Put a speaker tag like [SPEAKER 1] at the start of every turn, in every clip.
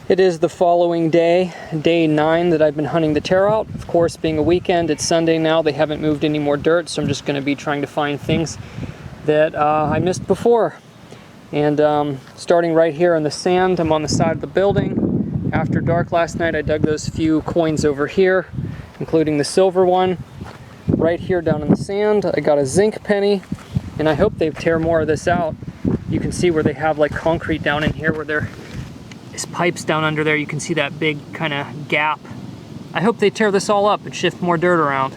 [SPEAKER 1] It is the following day, day 9 that I've been hunting the tear out. Of course, being a weekend, it's Sunday now, they haven't moved any more dirt, so I'm just going to be trying to find things that I missed before. And starting right here in the sand, I'm on the side of the building. After dark last night, I dug those few coins over here, including the silver one. Right here down in the sand, I got a zinc penny, and I hope they tear more of this out. You can see where they have like concrete down in here where there's pipes down under there. You can see that big kind of gap. I hope they tear this all up and shift more dirt around.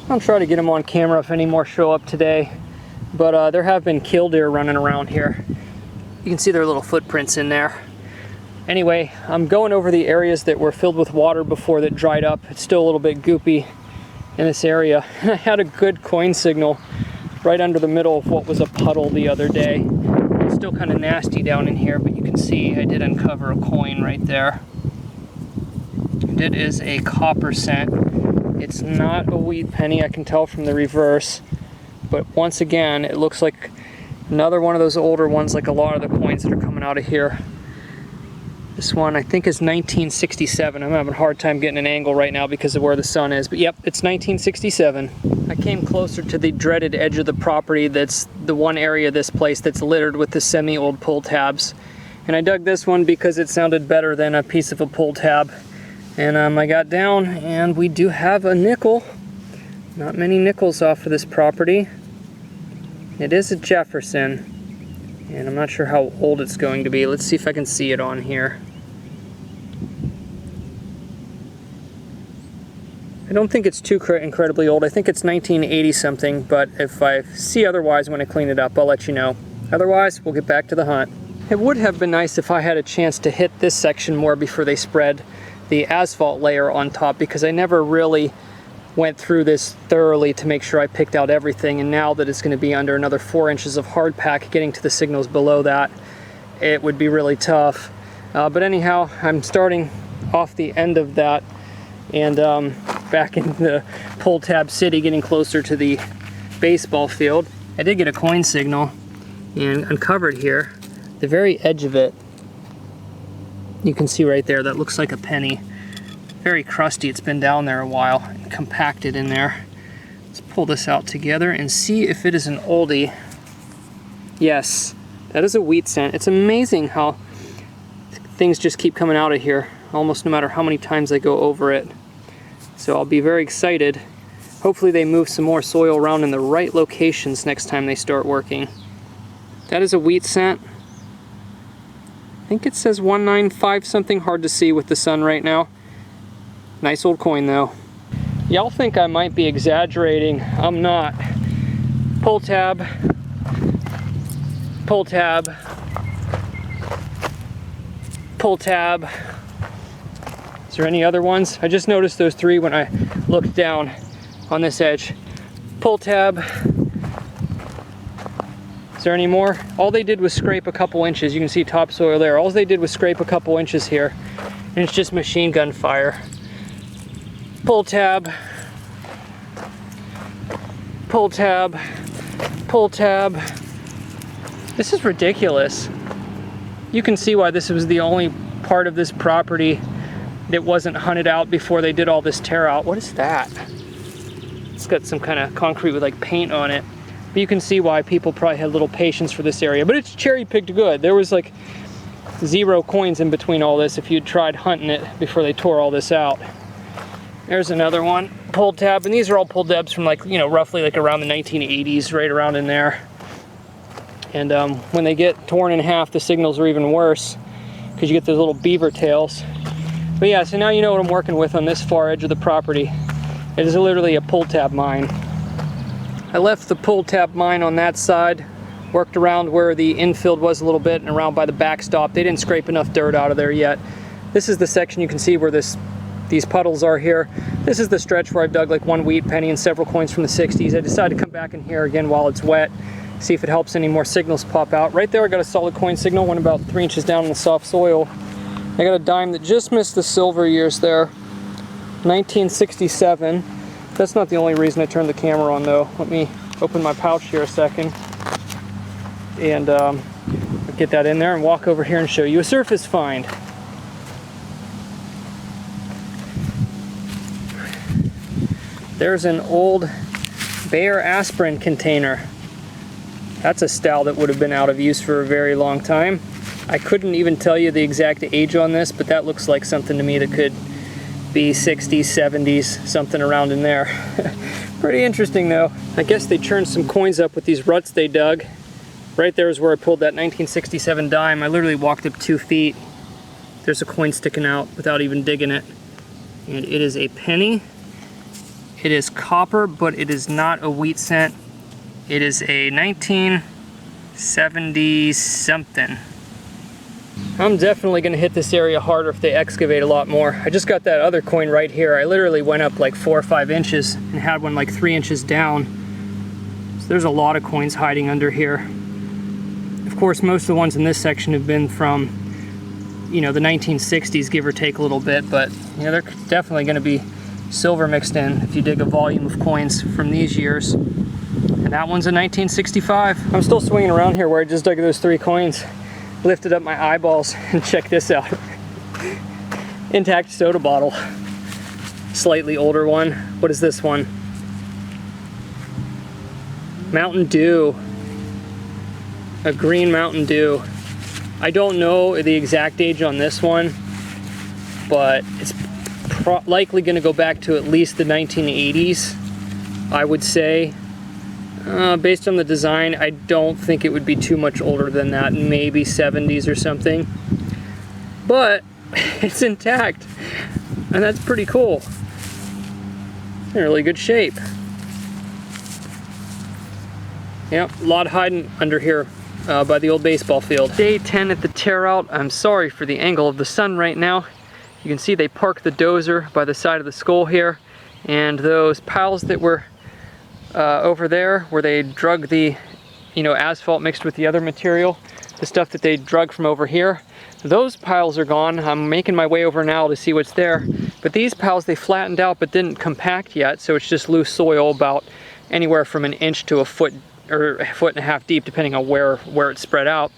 [SPEAKER 1] I'll try to get them on camera if any more show up today. But there have been killdeer running around here. You can see their little footprints in there. Anyway, I'm going over the areas that were filled with water before that dried up. It's still a little bit goopy in this area. I had a good coin signal right under the middle of what was a puddle the other day. It's still kind of nasty down in here, but you can see I did uncover a coin right there. And it is a copper cent. It's not a wheat penny, I can tell from the reverse. But once again, it looks like another one of those older ones, like a lot of the coins that are coming out of here. This one I think is 1967. I'm having a hard time getting an angle right now because of where the sun is, but yep, it's 1967. I came closer to the dreaded edge of the property. That's the one area of this place that's littered with the semi-old pull tabs. And I dug this one because it sounded better than a piece of a pull tab. And I got down and we do have a nickel. Not many nickels off of this property. It is a Jefferson. And I'm not sure how old it's going to be. Let's see if I can see it on here. I don't think it's too incredibly old. I think it's 1980 something, but if I see otherwise when I clean it up, I'll let you know. Otherwise, we'll get back to the hunt. It would have been nice if I had a chance to hit this section more before they spread the asphalt layer on top, because I never really went through this thoroughly to make sure I picked out everything, and now that it's going to be under another 4 inches of hard pack, getting to the signals below that, it would be really tough. But anyhow, I'm starting off the end of that and back in the pull tab city, getting closer to the baseball field. I did get a coin signal and uncovered here, the very edge of it. You can see right there, that looks like a penny. Very crusty, it's been down there a while and compacted in there. Let's pull this out together and see if it is an oldie. Yes, that is a wheat cent. It's amazing how things just keep coming out of here, almost no matter how many times I go over it. So I'll be very excited. Hopefully they move some more soil around in the right locations next time they start working. That is a wheat cent. I think it says 195 something, hard to see with the sun right now. Nice old coin though. Y'all think I might be exaggerating. I'm not. Pull tab. Pull tab. Pull tab. Is there any other ones? I just noticed those 3 when I looked down on this edge. Pull tab. Is there any more? All they did was scrape a couple inches. You can see topsoil there. All they did was scrape a couple inches here. And it's just machine gun fire. Pull tab. Pull tab. Pull tab. This is ridiculous. You can see why this was the only part of this property that wasn't hunted out before they did all this tear out. What is that? It's got some kind of concrete with like paint on it. But you can see why people probably had little patience for this area. But it's cherry picked good. There was like 0 coins in between all this if you'd tried hunting it before they tore all this out. There's another one, pull tab, and these are all pull tabs from like, you know, roughly like around the 1980s, right around in there. And when they get torn in half, the signals are even worse because you get those little beaver tails. But yeah, so now you know what I'm working with on this far edge of the property. It is literally a pull tab mine. I left the pull tab mine on that side, worked around where the infield was a little bit and around by the backstop. They didn't scrape enough dirt out of there yet. This is the section you can see where these puddles are here. This is the stretch where I've dug like 1 wheat penny and several coins from the 60s. I decided to come back in here again while it's wet, see if it helps any more signals pop out. Right there I got a solid coin signal, went about 3 inches down in the soft soil. I got a dime that just missed the silver years there. 1967. That's not the only reason I turned the camera on though. Let me open my pouch here a second and get that in there and walk over here and show you a surface find. There's an old Bayer aspirin container. That's a style that would have been out of use for a very long time. I couldn't even tell you the exact age on this, but that looks like something to me that could be 60s, 70s, something around in there. Pretty interesting though. I guess they churned some coins up with these ruts they dug. Right there is where I pulled that 1967 dime. I literally walked up 2 feet. There's a coin sticking out without even digging it. And it is a penny. It is copper, but it is not a wheat cent. It is a 1970 something. I'm definitely gonna hit this area harder if they excavate a lot more. I just got that other coin right here. I literally went up like 4 or 5 inches and had one like 3 inches down. So there's a lot of coins hiding under here. Of course, most of the ones in this section have been from, you know, the 1960s, give or take a little bit, but you know, they're definitely gonna be silver mixed in if you dig a volume of coins from these years. And that one's a 1965. I'm still swinging around here where I just dug those 3 coins. Lifted up my eyeballs and check this out. Intact soda bottle. Slightly older one. What is this one? Mountain Dew. A green Mountain Dew. I don't know the exact age on this one, but it's likely going to go back to at least the 1980s, I would say. Based on the design, I don't think it would be too much older than that, maybe 70s or something. But it's intact, and that's pretty cool. In really good shape. Yep, a lot hiding under here by the old baseball field. Day 10 at the tear out. I'm sorry for the angle of the sun right now. You can see they parked the dozer by the side of the skull here, and those piles that were over there where they drug the, you know, asphalt mixed with the other material, the stuff that they drug from over here, those piles are gone. I'm making my way over now to see what's there, but these piles, they flattened out but didn't compact yet, so it's just loose soil about anywhere from an inch to a foot or a foot and a half deep, depending on where it's spread out.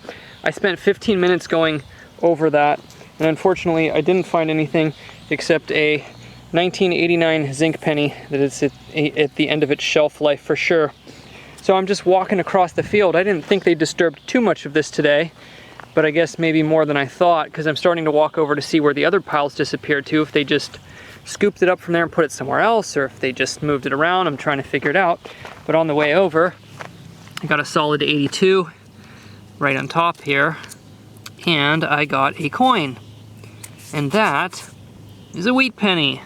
[SPEAKER 1] I spent 15 minutes going over that, and unfortunately I didn't find anything except a 1989 zinc penny that is at the end of its shelf life for sure. So I'm just walking across the field. I didn't think they disturbed too much of this today, but I guess maybe more than I thought, because I'm starting to walk over to see where the other piles disappeared to, if they just scooped it up from there and put it somewhere else, or if they just moved it around. I'm trying to figure it out. But on the way over, I got a solid 82 right on top here, and I got a coin. And that is a wheat penny.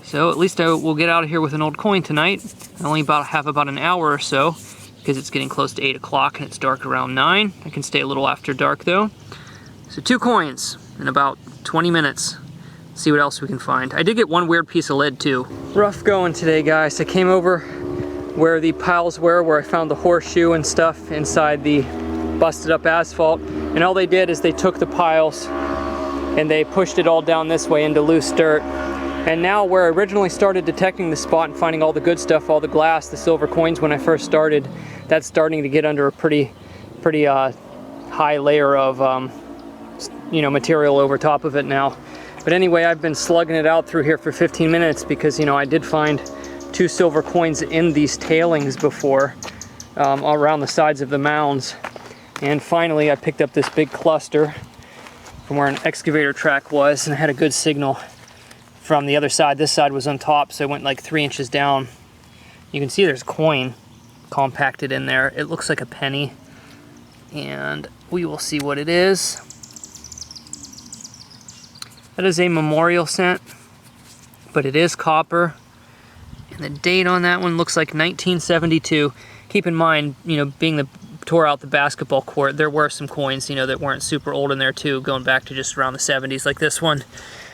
[SPEAKER 1] So at least I will get out of here with an old coin tonight. I only have about an hour or so, because it's getting close to 8 o'clock and it's dark around 9. I can stay a little after dark though. So 2 coins in about 20 minutes. See what else we can find. I did get one weird piece of lead too. Rough going today, guys. I came over where the piles were, where I found the horseshoe and stuff inside the busted up asphalt. And all they did is they took the piles and they pushed it all down this way into loose dirt. And now where I originally started detecting the spot and finding all the good stuff, all the glass, the silver coins when I first started, that's starting to get under a pretty high layer of you know, material over top of it now. But anyway, I've been slugging it out through here for 15 minutes because, you know, I did find 2 silver coins in these tailings before, around the sides of the mounds. And finally I picked up this big cluster from where an excavator track was, and I had a good signal from the other side. This side was on top, so I went like 3 inches down. You can see there's coin compacted in there. It looks like a penny, and we will see what it is. That is a memorial cent, but it is copper, and the date on that one looks like 1972. Keep in mind, you know, being the tore out the basketball court, there were some coins, you know, that weren't super old in there too, going back to just around the 70s, like this one.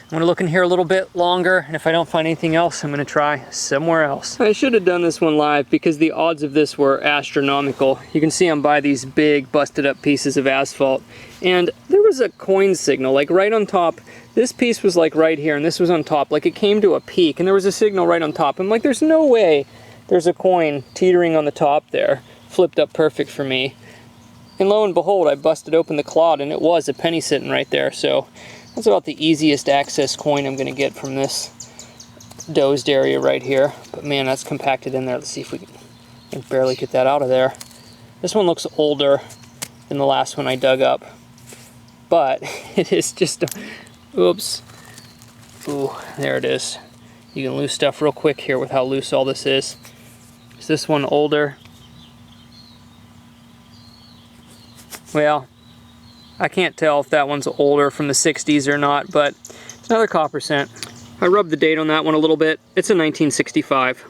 [SPEAKER 1] I'm gonna look in here a little bit longer, and if I don't find anything else, I'm gonna try somewhere else. I should have done this one live because the odds of this were astronomical. You can see I'm by these big busted up pieces of asphalt, and there was a coin signal, like right on top. This piece was like right here, and this was on top. Like it came to a peak, and there was a signal right on top. I'm like, there's no way there's a coin teetering on the top there, flipped up perfect for me. And lo and behold, I busted open the clod, and it was a penny sitting right there. So that's about the easiest access coin I'm gonna get from this dozed area right here. But man, that's compacted in there. Let's see if we can barely get that out of there. This one looks older than the last one I dug up, but it is just a, oops. Ooh, there it is. You can lose stuff real quick here with how loose all this is. Is this one older? Well, I can't tell if that one's older from the 60s or not, but it's another copper cent. I rubbed the date on that one a little bit. It's a 1965.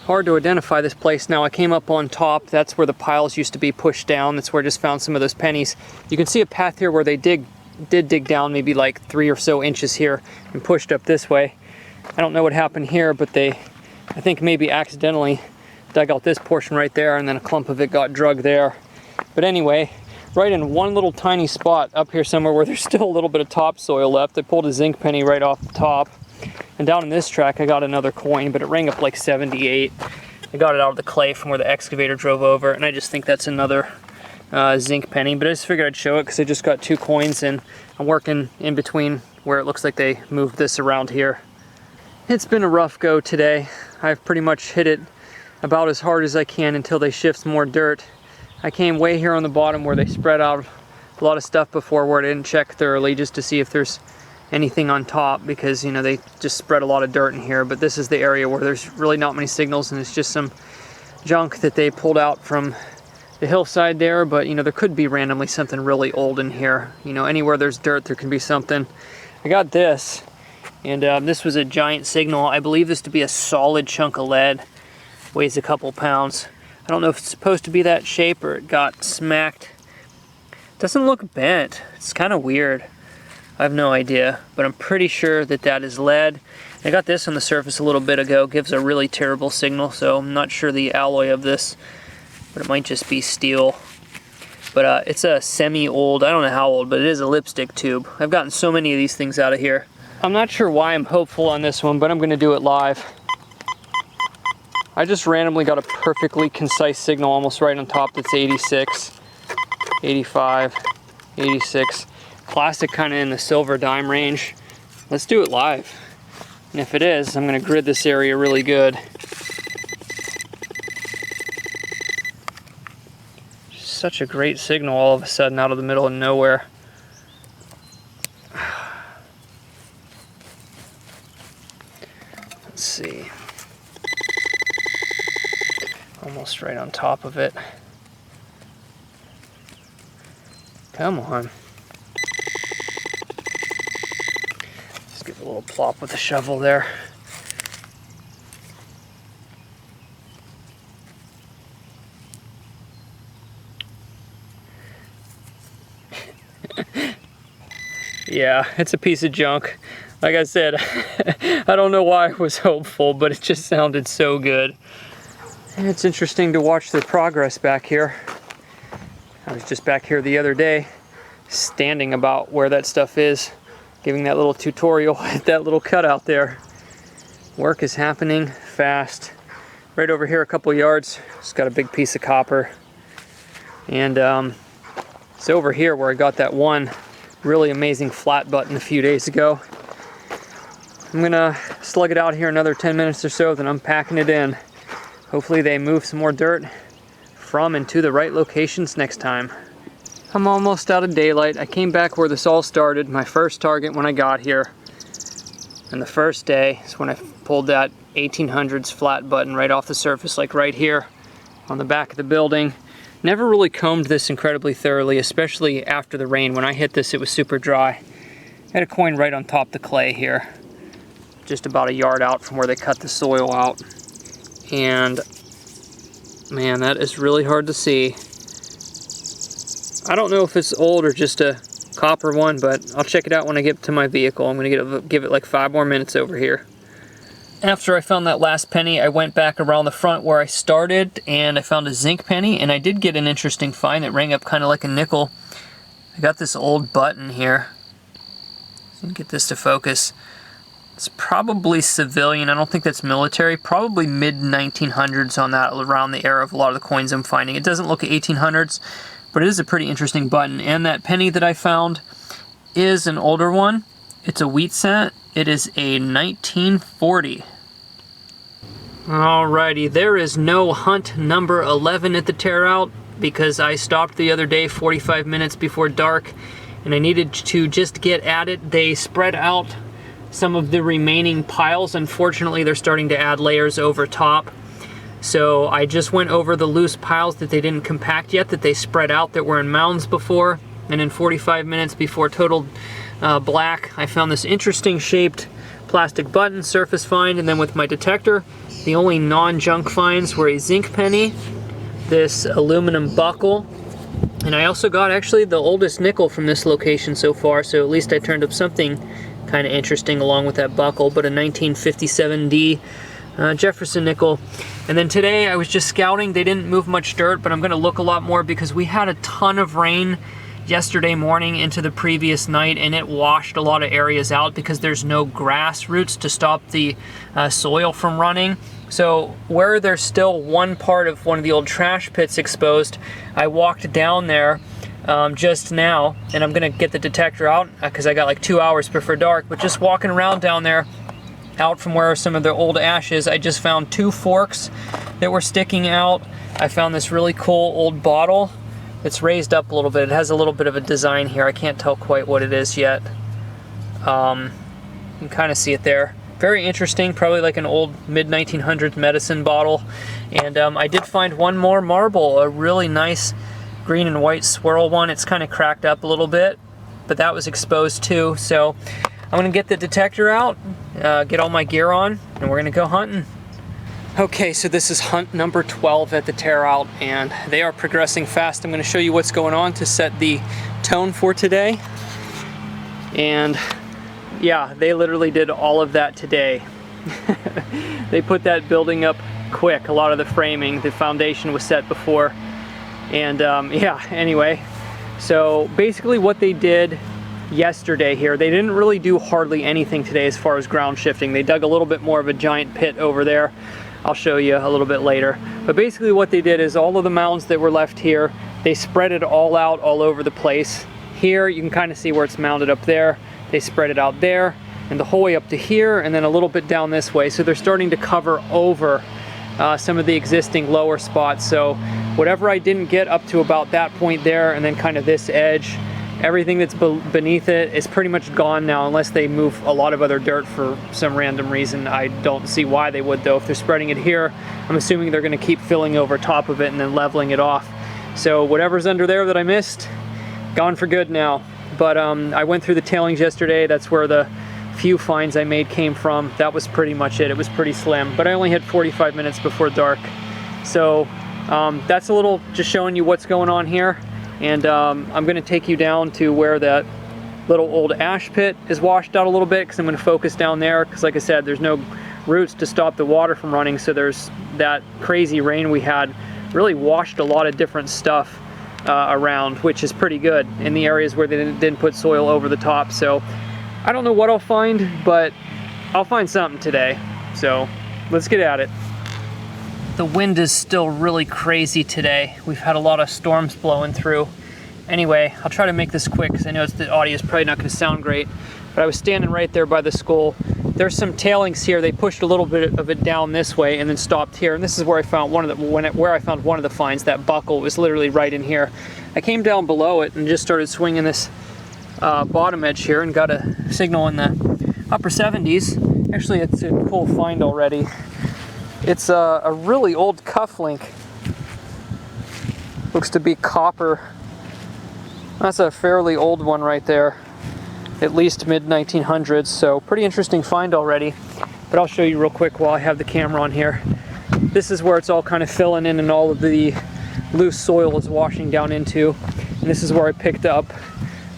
[SPEAKER 1] Hard to identify this place now. I came up on top. That's where the piles used to be pushed down. That's where I just found some of those pennies. You can see a path here where they did dig down maybe like 3 or so inches here and pushed up this way. I don't know what happened here, but I think maybe accidentally dug out this portion right there, and then a clump of it got drugged there. But anyway, right in one little tiny spot up here somewhere where there's still a little bit of topsoil left, I pulled a zinc penny right off the top. And down in this track I got another coin, but it rang up like 78. I got it out of the clay from where the excavator drove over, and I just think that's another zinc penny. But I just figured I'd show it because I just got 2 coins, and I'm working in between where it looks like they moved this around here. It's been a rough go today. I've pretty much hit it about as hard as I can until they shift some more dirt. I came way here on the bottom where they spread out a lot of stuff before, where I didn't check thoroughly just to see if there's anything on top, because you know they just spread a lot of dirt in here. But this is the area where there's really not many signals, and it's just some junk that they pulled out from the hillside there. But you know, there could be randomly something really old in here. You know, anywhere there's dirt there can be something. I got this, and this was a giant signal. I believe this to be a solid chunk of lead. Weighs a couple pounds. I don't know if it's supposed to be that shape or it got smacked. It doesn't look bent. It's kind of weird. I have no idea, but I'm pretty sure that that is lead. I got this on the surface a little bit ago. It gives a really terrible signal, so I'm not sure the alloy of this, but it might just be steel. But it's a semi-old, I don't know how old, but it is a lipstick tube. I've gotten so many of these things out of here. I'm not sure why I'm hopeful on this one, but I'm gonna do it live. I just randomly got a perfectly concise signal almost right on top that's 86, 85, 86. Classic, kind of in the silver dime range. Let's do it live. And if it is, I'm going to grid this area really good. Just such a great signal all of a sudden out of the middle of nowhere. Let's see. Almost right on top of it. Come on. Let's give it a little plop with the shovel there. Yeah, it's a piece of junk. Like I said, I don't know why I was hopeful, but it just sounded so good. It's interesting to watch the progress back here. I was just back here the other day, standing about where that stuff is, giving that little tutorial at that little cutout there. Work is happening fast. Right over here a couple yards, it's got a big piece of copper. And it's over here where I got that one really amazing flat button a few days ago. I'm gonna slug it out here another 10 minutes or so, then I'm packing it in. Hopefully they move some more dirt from and to the right locations next time. I'm almost out of daylight. I came back where this all started, my first target when I got here. And the first day is when I pulled that 1800s flat button right off the surface, like right here on the back of the building. Never really combed this incredibly thoroughly, especially after the rain. When I hit this, it was super dry. I had a coin right on top of the clay here, just about a yard out from where they cut the soil out. And man, that is really hard to see. I don't know if it's old or just a copper one, but I'll check it out when I get to my vehicle. I'm gonna give it like 5 more minutes over here. After I found that last penny, I went back around the front where I started and I found a zinc penny, and I did get an interesting find that rang up kind of like a nickel. I got this old button here. Let me get this to focus. It's probably civilian. I don't think that's military. Probably mid-1900s on that, around the era of a lot of the coins I'm finding. It doesn't look 1800s, but it is a pretty interesting button. And that penny that I found is an older one. It's a wheat cent. It is a 1940. Alrighty, there is no hunt number 11 at the tear out because I stopped the other day 45 minutes before dark and I needed to just get at it. They spread out some of the remaining piles. Unfortunately, they're starting to add layers over top. So I just went over the loose piles that they didn't compact yet, that they spread out, that were in mounds before. And in 45 minutes before total black, I found this interesting shaped plastic button surface find. And then with my detector, the only non-junk finds were a zinc penny, this aluminum buckle, and I also got actually the oldest nickel from this location so far, so at least I turned up something kind of interesting along with that buckle, but a 1957D Jefferson nickel. And then today I was just scouting. They didn't move much dirt, but I'm going to look a lot more because we had a ton of rain yesterday morning into the previous night, and it washed a lot of areas out because there's no grass roots to stop the soil from running. So where there's still one part of one of the old trash pits exposed, I walked down there just now, and I'm gonna get the detector out because I got like 2 hours before dark, but just walking around down there, out from where some of the old ash is, I just found 2 forks that were sticking out. I found this really cool old bottle. It's raised up a little bit. It has a little bit of a design here. I can't tell quite what it is yet. You can kind of see it there. Very interesting, probably like an old mid-1900s medicine bottle. And I did find one more marble, a really nice green and white swirl one. It's kind of cracked up a little bit, but that was exposed too. So I'm gonna get the detector out, get all my gear on, and we're gonna go hunting. Okay, so this is hunt number 12 at the tear out, and they are progressing fast. I'm going to show you what's going on to set the tone for today. And yeah, they literally did all of that today. They put that building up quick. A lot of the framing, the foundation was set before. And yeah, anyway, so basically what they did yesterday here, they didn't really do hardly anything today as far as ground shifting. They dug a little bit more of a giant pit over there. I'll show you a little bit later. But basically what they did is all of the mounds that were left here, they spread it all out all over the place. Here you can kind of see where it's mounded up there. They spread it out there and the whole way up to here and then a little bit down this way. So they're starting to cover over some of the existing lower spots. So whatever I didn't get up to about that point there and then kind of this edge, everything that's beneath it is pretty much gone now unless they move a lot of other dirt for some random reason. I don't see why they would though. If they're spreading it here, I'm assuming they're going to keep filling over top of it and then leveling it off. So whatever's under there that I missed, gone for good now. But I went through the tailings yesterday. That's where the few finds I made came from. That was pretty much it. It was pretty slim, but I only had 45 minutes before dark. So that's a little just showing you what's going on here. And I'm going to take you down to where that little old ash pit is washed out a little bit because I'm going to focus down there because like I said, there's no roots to stop the water from running. So there's that crazy rain we had really washed a lot of different stuff around, which is pretty good in the areas where they didn't put soil over the top. So I don't know what I'll find, but I'll find something today. So let's get at it. The wind is still really crazy today. We've had a lot of storms blowing through. Anyway, I'll try to make this quick because I know the audio is probably not going to sound great, but I was standing right there by the school. There's some tailings here. They pushed a little bit of it down this way and then stopped here. And this is where I found one of the finds. That buckle was literally right in here. I came down below it and just started swinging this bottom edge here and got a signal in the upper 70s. Actually, it's a cool find already. It's a really old cufflink. Looks to be copper. That's a fairly old one right there. At least mid-1900s, so pretty interesting find already. But I'll show you real quick while I have the camera on here. This is where it's all kind of filling in and all of the loose soil is washing down into. And this is where I picked up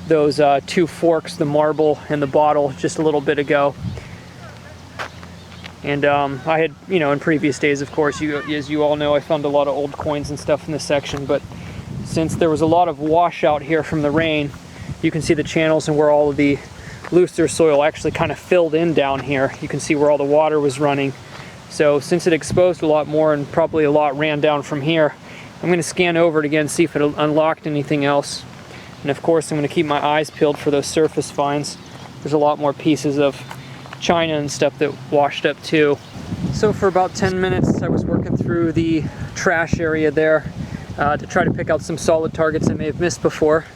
[SPEAKER 1] those 2 forks, the marble and the bottle, just a little bit ago. And I had, you know, in previous days, of course, as you all know, I found a lot of old coins and stuff in this section, but since there was a lot of washout here from the rain, you can see the channels and where all of the looser soil actually kind of filled in down here. You can see where all the water was running. So since it exposed a lot more and probably a lot ran down from here, I'm going to scan over it again, see if it unlocked anything else. And of course, I'm going to keep my eyes peeled for those surface finds. There's a lot more pieces of china and stuff that washed up too. So for about 10 minutes I was working through the trash area there to try to pick out some solid targets I may have missed before.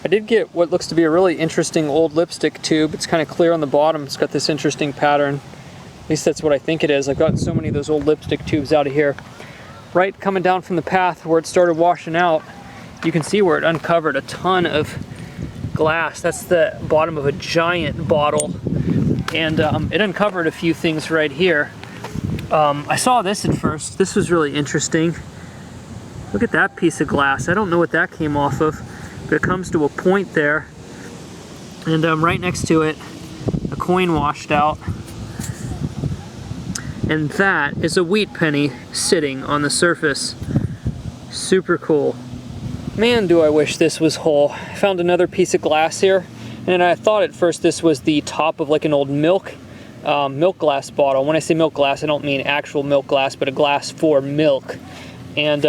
[SPEAKER 1] I did get what looks to be a really interesting old lipstick tube. It's kind of clear on the bottom. It's got this interesting pattern. At least that's what I think it is. I've gotten so many of those old lipstick tubes out of here. Right coming down from the path where it started washing out, you can see where it uncovered a ton of glass. That's the bottom of a giant bottle. And it uncovered a few things right here. I saw this at first. This was really interesting. Look at that piece of glass. I don't know what that came off of, but it comes to a point there. And right next to it, a coin washed out. And that is a wheat penny sitting on the surface. Super cool. Man, do I wish this was whole. I found another piece of glass here, and I thought at first this was the top of like an old milk glass bottle. When I say milk glass, I don't mean actual milk glass, but a glass for milk. And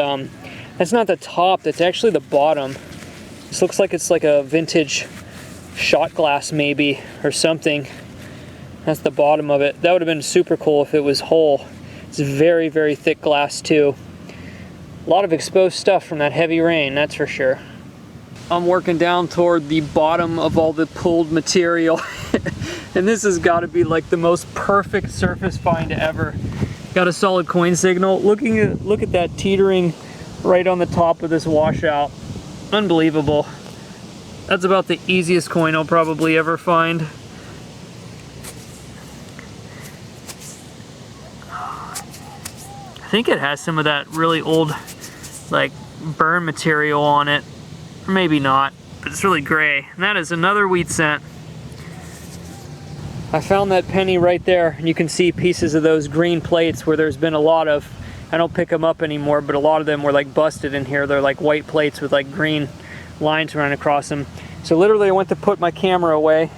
[SPEAKER 1] that's not the top, that's actually the bottom. This looks like it's like a vintage shot glass maybe, or something. That's the bottom of it. That would have been super cool if it was whole. It's very, very thick glass too. A lot of exposed stuff from that heavy rain, that's for sure. I'm working down toward the bottom of all the pulled material. And this has got to be like the most perfect surface find ever. Got a solid coin signal. Look at that teetering right on the top of this washout. Unbelievable. That's about the easiest coin I'll probably ever find. I think it has some of that really old like burn material on it, or maybe not, but it's really gray. And that is another wheat cent. I found that penny right there, and you can see pieces of those green plates where there's been a lot of, I don't pick them up anymore, but a lot of them were like busted in here. They're like white plates with like green lines running across them. So literally I went to put my camera away,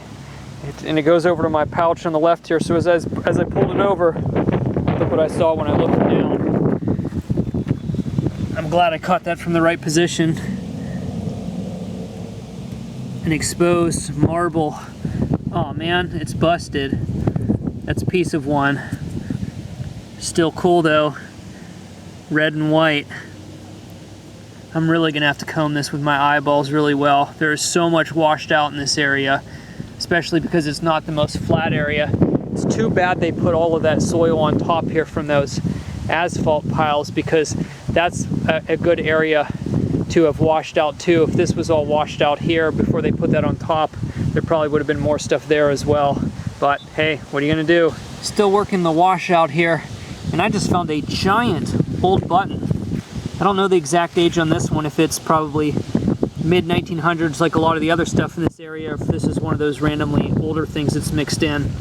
[SPEAKER 1] and it goes over to my pouch on the left here. So as I pulled it over, look what I saw when I looked down. I'm glad I caught that from the right position. An exposed marble. Oh man, it's busted. That's a piece of one. Still cool though. Red and white. I'm really gonna have to comb this with my eyeballs really well. There's so much washed out in this area, especially because it's not the most flat area. It's too bad they put all of that soil on top here from those asphalt piles, because that's a good area to have washed out too. If this was all washed out here before they put that on top, there probably would have been more stuff there as well. But hey, what are you gonna do? Still working the washout here, and I just found a giant old button. I don't know the exact age on this one, if it's probably mid-1900s like a lot of the other stuff in this area, or if this is one of those randomly older things that's mixed in.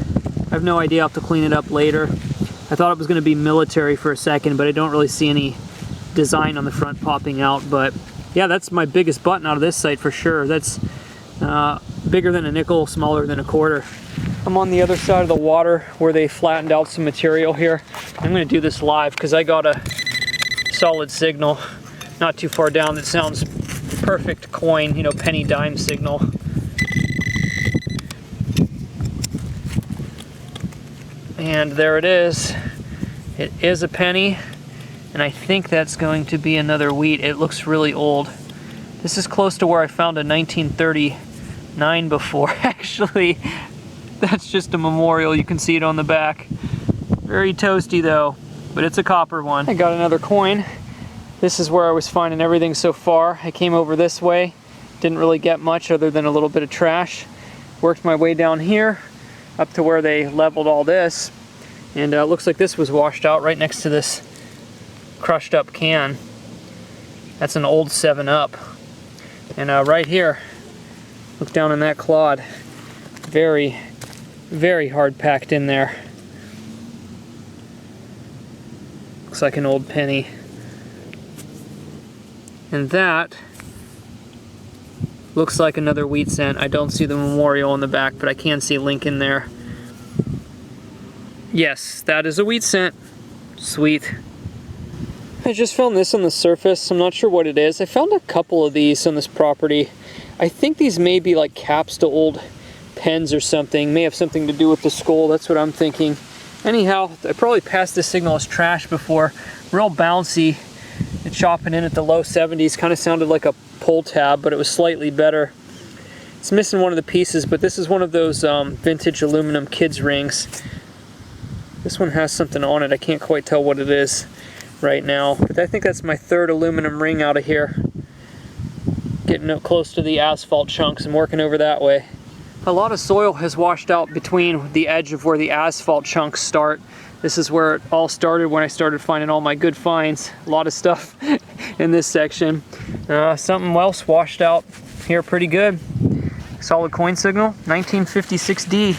[SPEAKER 1] I have no idea. I'll have to clean it up later. I thought it was going to be military for a second, but I don't really see any design on the front popping out. But yeah, that's my biggest button out of this site for sure. That's bigger than a nickel, smaller than a quarter. I'm on the other side of the water where they flattened out some material here. I'm going to do this live because I got a solid signal not too far down that sounds perfect coin, you know, penny dime signal. And there it is. It is a penny, and I think that's going to be another wheat. It looks really old. This is close to where I found a 1939 before. Actually, that's just a memorial. You can see it on the back. Very toasty though, but it's a copper one. I got another coin. This is where I was finding everything so far. I came over this way, didn't really get much other than a little bit of trash. Worked my way down here, up to where they leveled all this, and it looks like this was washed out right next to this crushed up can. That's an old 7-Up. And right here, look down in that clod. Very, very hard packed in there. Looks like an old penny. And that looks like another wheat cent. I don't see the memorial on the back, but I can see Lincoln there. Yes, that is a wheat cent. Sweet. I just found this on the surface. I'm not sure what it is. I found a couple of these on this property. I think these may be like caps to old pens or something. May have something to do with the skull. That's what I'm thinking. Anyhow, I probably passed this signal as trash before. Real bouncy. It's chopping in at the low 70s. Kind of sounded like a pull tab, but it was slightly better. It's missing one of the pieces, but this is one of those vintage aluminum kids rings. This one has something on it. I can't quite tell what it is right now, but I think that's my third aluminum ring out of here. Getting up close to the asphalt chunks and working over that way. A lot of soil has washed out between the edge of where the asphalt chunks start. This is where it all started when I started finding all my good finds. A lot of stuff in this section. Something else washed out here pretty good. Solid coin signal, 1956D.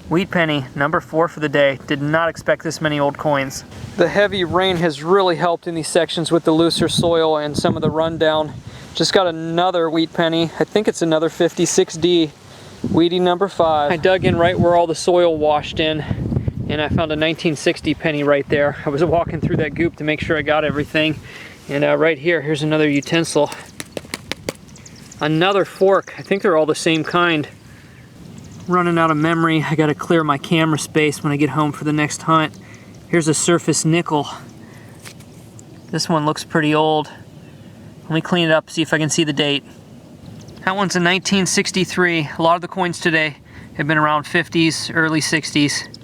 [SPEAKER 1] Wheat penny, number 4 for the day. Did not expect this many old coins. The heavy rain has really helped in these sections with the looser soil and some of the rundown. Just got another wheat penny. I think it's another 56D. Wheatie number 5. I dug in right where all the soil washed in, and I found a 1960 penny right there. I was walking through that goop to make sure I got everything. And right here, here's another utensil. Another fork. I think they're all the same kind. Running out of memory. I gotta clear my camera space when I get home for the next hunt. Here's a surface nickel. This one looks pretty old. Let me clean it up, see if I can see the date. That one's a 1963. A lot of the coins today have been around 50s, early 60s.